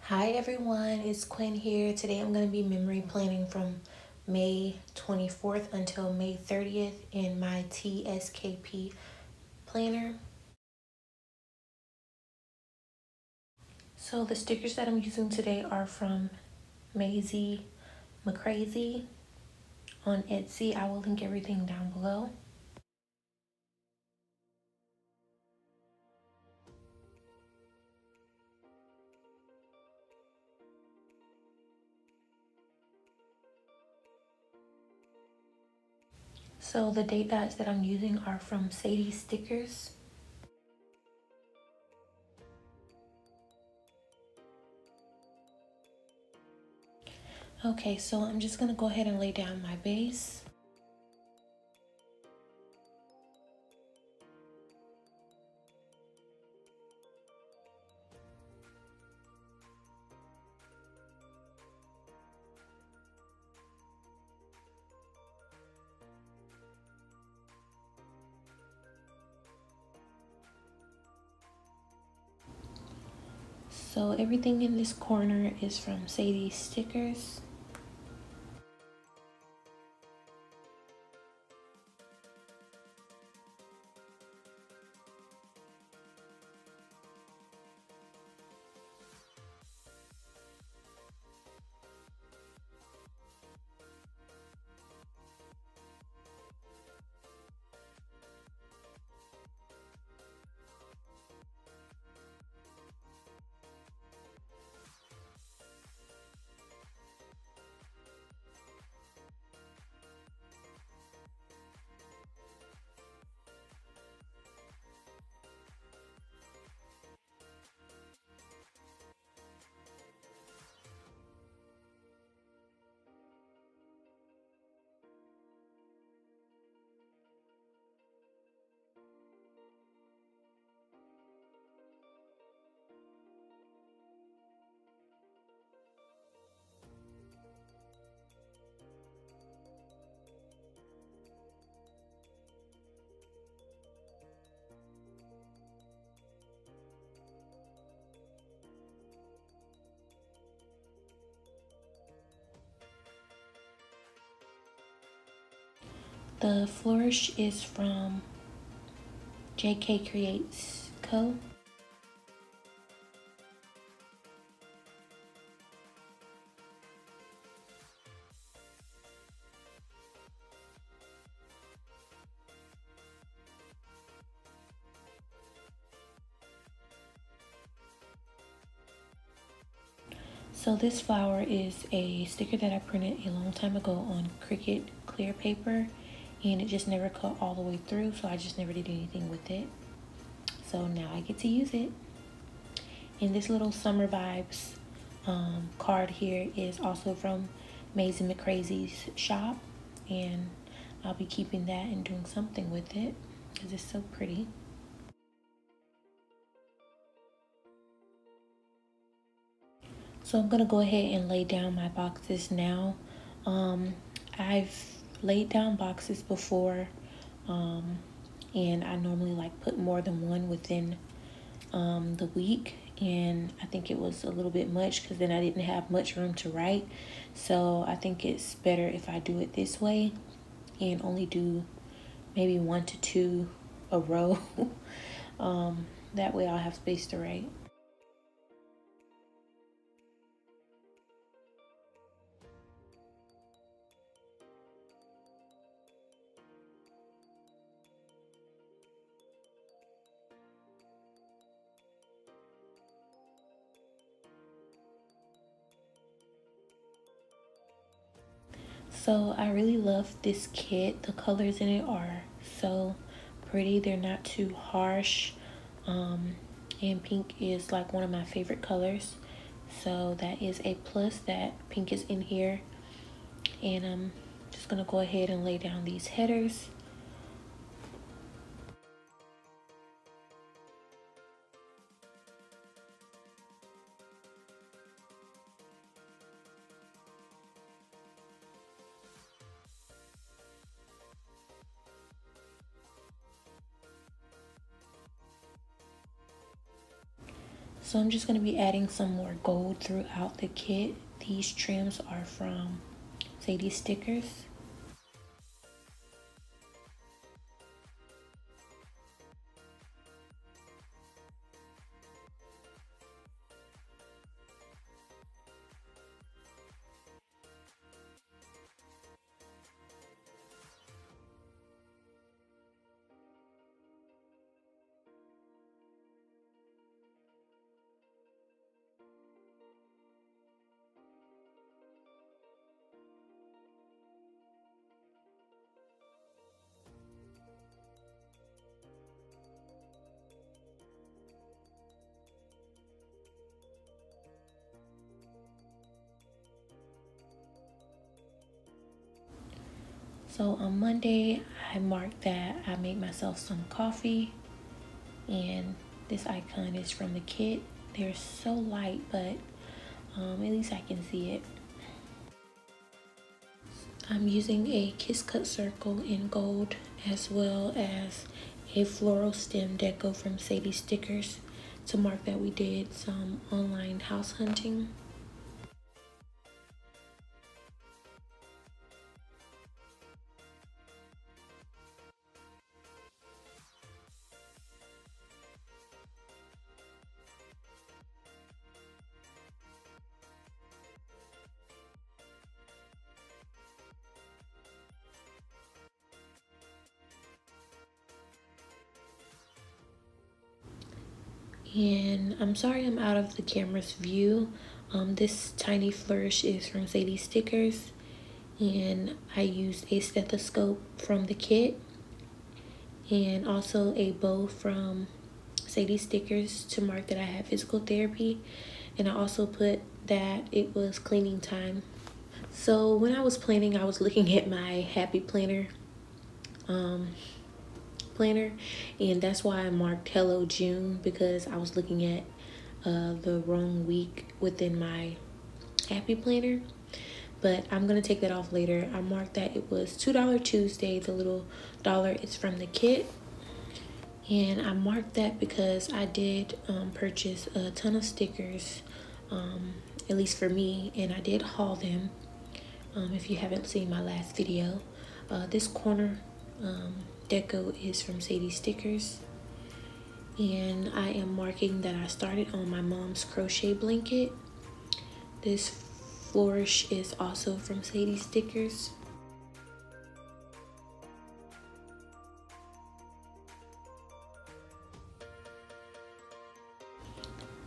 Hi everyone, it's Quen here. Today I'm going to be memory planning from May 24th until May 30th in my TSKP planner. So the stickers that I'm using today are from Mazie Mccrazy on Etsy. I will link everything down below. So the date dots that I'm using are from Sadies stickers. Okay, so I'm just going to go ahead and lay down my base. So everything in this corner is from Sadies stickers. The flourish is from Jkcreatesco. So this flower is a sticker that I printed a long time ago on Cricut clear paper, and it just never cut all the way through, so I just never did anything with it. So now I get to use it. And this little summer vibes card here is also from Mazie Mccrazy's shop, and I'll be keeping that and doing something with it because it's so pretty. So I'm gonna go ahead and lay down my boxes now. I've laid down boxes before, and I normally like put more than one within the week, and I think it was a little bit much because then I didn't have much room to write. So I think it's better if I do it this way and only do maybe 1 to 2 a row. That way I'll have space to write. So I really love this kit. The colors in it are so pretty. They're not too harsh. And pink is like one of my favorite colors. So that is a plus that pink is in here. And I'm just gonna go ahead and lay down these headers. So I'm just going to be adding some more gold throughout the kit. These trims are from Sadies stickers. So on Monday, I marked that I made myself some coffee, and this icon is from the kit. They're so light, but at least I can see it. I'm using a kiss cut circle in gold, as well as a floral stem deco from Sadies stickers, to mark that we did some online house hunting. And I'm sorry I'm out of the camera's view. This tiny flourish is from Sadies stickers, and I used a stethoscope from the kit and also a bow from Sadies stickers to mark that I had physical therapy, and I also put that it was cleaning time. So when I was planning, I was looking at my happy planner planner, and that's why I marked Hello June, because I was looking at the wrong week within my happy planner. But I'm gonna take that off later. I marked that it was $2 Tuesday. The little dollar is from the kit, and I marked that because I did purchase a ton of stickers, at least for me, and I did haul them. If you haven't seen my last video, this corner deco is from Sadies stickers, and I am marking that I started on my mom's crochet blanket. This flourish is also from Sadies stickers.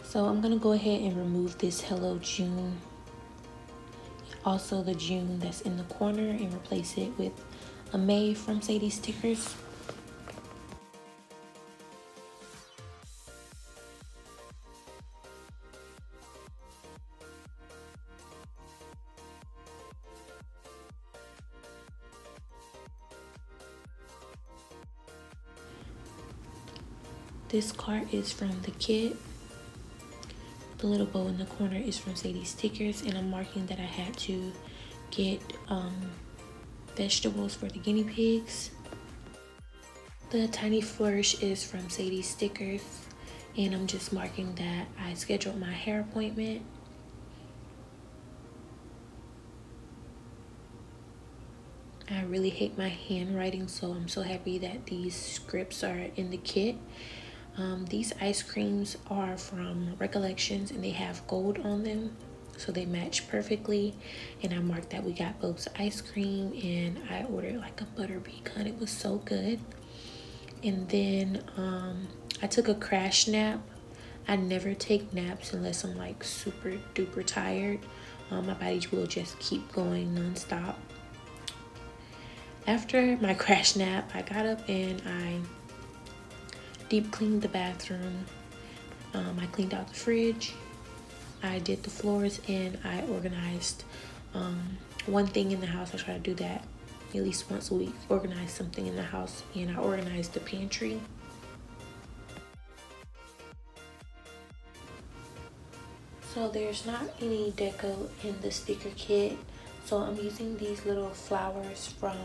So I'm gonna go ahead and remove this Hello June, also the June that's in the corner, and replace it with a May from Sadies stickers. This card is from the kit. The little bow in the corner is from Sadies stickers, and I'm marking that I had to get vegetables for the guinea pigs. The tiny flourish is from Sadies stickers, and I'm just marking that I scheduled my hair appointment. I really hate my handwriting, so I'm so happy that these scripts are in the kit. These ice creams are from Recollections, and they have gold on them, so they match perfectly. And I marked that we got both ice cream, and I ordered like a butter pecan. It was so good. And then I took a crash nap. I never take naps unless I'm like super duper tired. My body will just keep going nonstop. After my crash nap, I got up and I deep cleaned the bathroom. I cleaned out the fridge. I did the floors, and I organized one thing in the house. I try to do that at least once a week, organize something in the house, and I organized the pantry. So there's not any deco in the sticker kit, so I'm using these little flowers from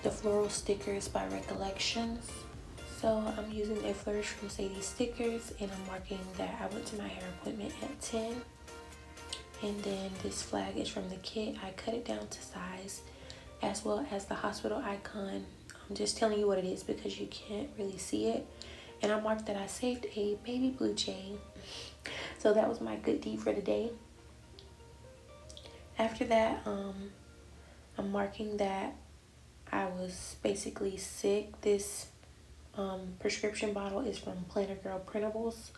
the floral stickers by Recollections. So I'm using a flourish from Sadies stickers, and I'm marking that I went to my hair appointment at 10. And then this flag is from the kit. I cut it down to size, as well as the hospital icon. I'm just telling you what it is because you can't really see it. And I marked that I saved a baby blue jay. So that was my good deed for the day. After that, I'm marking that I was basically sick. This prescription bottle is from Planner Girl Printables.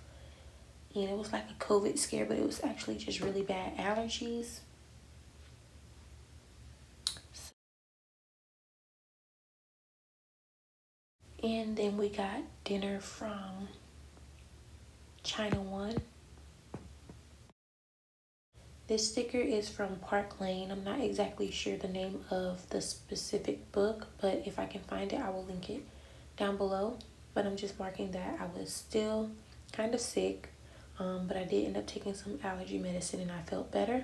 And it was like a COVID scare, but it was actually just really bad allergies. And then we got dinner from China One. This sticker is from Park Lane. I'm not exactly sure the name of the specific book, but if I can find it, I will link it down below. But I'm just marking that I was still kind of sick, but I did end up taking some allergy medicine and I felt better.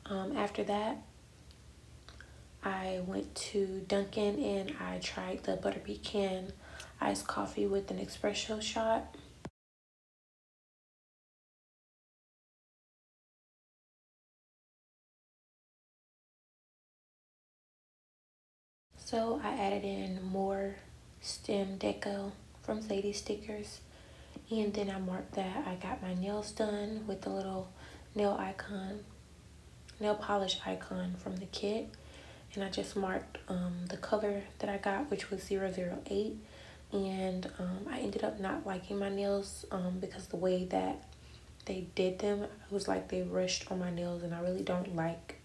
After that, I went to Dunkin' and I tried the butter pecan iced coffee with an espresso shot. So I added in more stem deco from Sadies stickers. And then I marked that I got my nails done with the little nail polish icon from the kit. And I just marked the color that I got, which was 008. And I ended up not liking my nails because the way that they did them, it was like they rushed on my nails, and I really don't like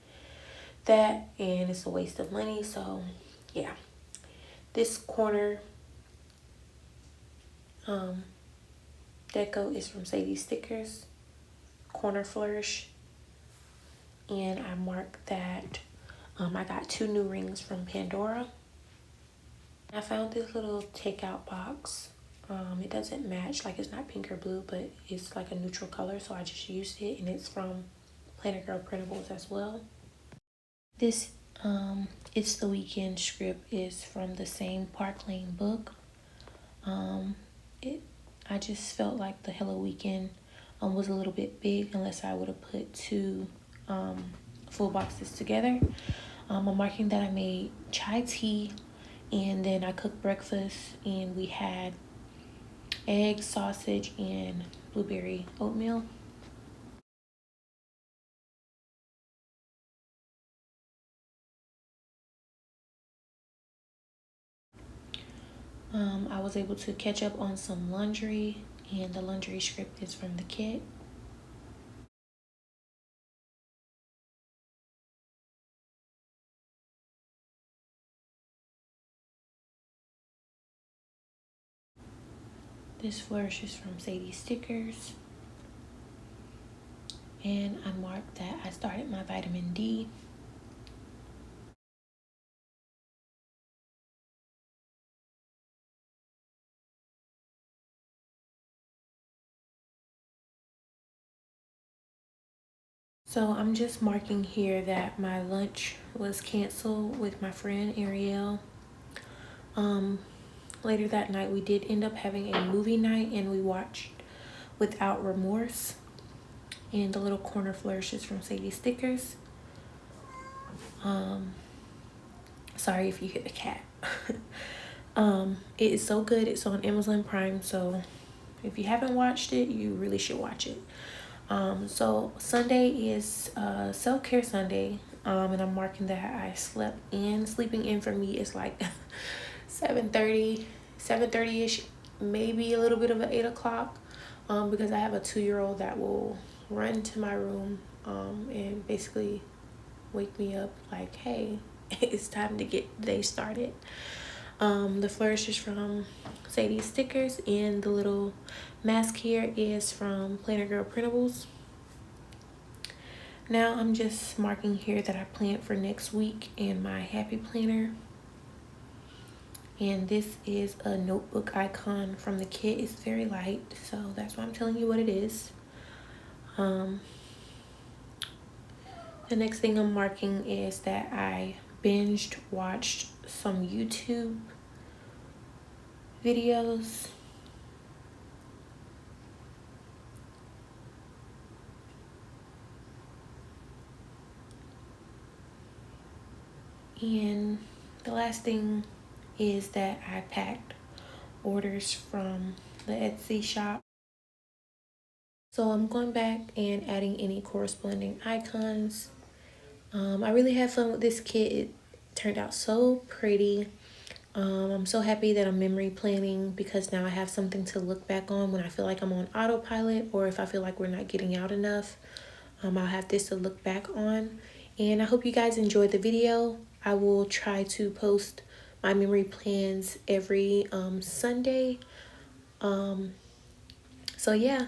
that, and it's a waste of money. So yeah, this corner deco is from Sadies stickers, corner flourish, and I marked that I got 2 new rings from Pandora. I found this little takeout box. It doesn't match, like it's not pink or blue, but it's like a neutral color, so I just used it, and it's from Planner Girl Printables as well. This It's the Weekend script is from the same Park Lane book. I just felt like the Hello Weekend was a little bit big unless I would have put 2 full boxes together. I'm marking that I made chai tea, and then I cooked breakfast, and we had egg, sausage, and blueberry oatmeal. I was able to catch up on some laundry, and the laundry script is from the kit. This flourish is from Sadies stickers. And I marked that I started my vitamin D. So I'm just marking here that my lunch was canceled with my friend Ariel. Later that night, we did end up having a movie night, and we watched Without Remorse. And the little corner flourishes from Sadie stickers. Sorry if you hit the cat. It is so good. It's on Amazon Prime, so if you haven't watched it, you really should watch it. So Sunday is self-care Sunday, and I'm marking that I slept in. Sleeping in for me is like 7:30-ish, maybe a little bit of an 8 o'clock, because I have a 2-year-old that will run to my room and basically wake me up like, hey, it's time to get the day started. The flourish is from Sadie stickers, and the little mask here is from Planner Girl Printables. Now I'm just marking here that I planned for next week in my happy planner. And this is a notebook icon from the kit. It's very light, so that's why I'm telling you what it is. The next thing I'm marking is that I watched some YouTube videos. And the last thing is that I packed orders from the Etsy shop. So I'm going back and adding any corresponding icons. I really had fun with this kit. It turned out so pretty. I'm so happy that I'm memory planning because now I have something to look back on when I feel like I'm on autopilot, or if I feel like we're not getting out enough. I'll have this to look back on. And I hope you guys enjoyed the video. I will try to post my memory plans every Sunday. So yeah,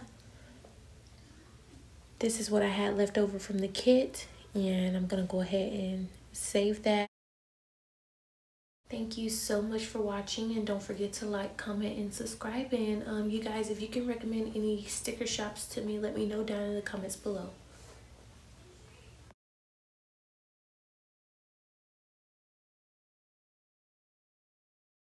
this is what I had left over from the kit, and I'm gonna go ahead and save that. Thank you so much for watching, and don't forget to like, comment, and subscribe. And you guys, if you can recommend any sticker shops to me, let me know down in the comments below.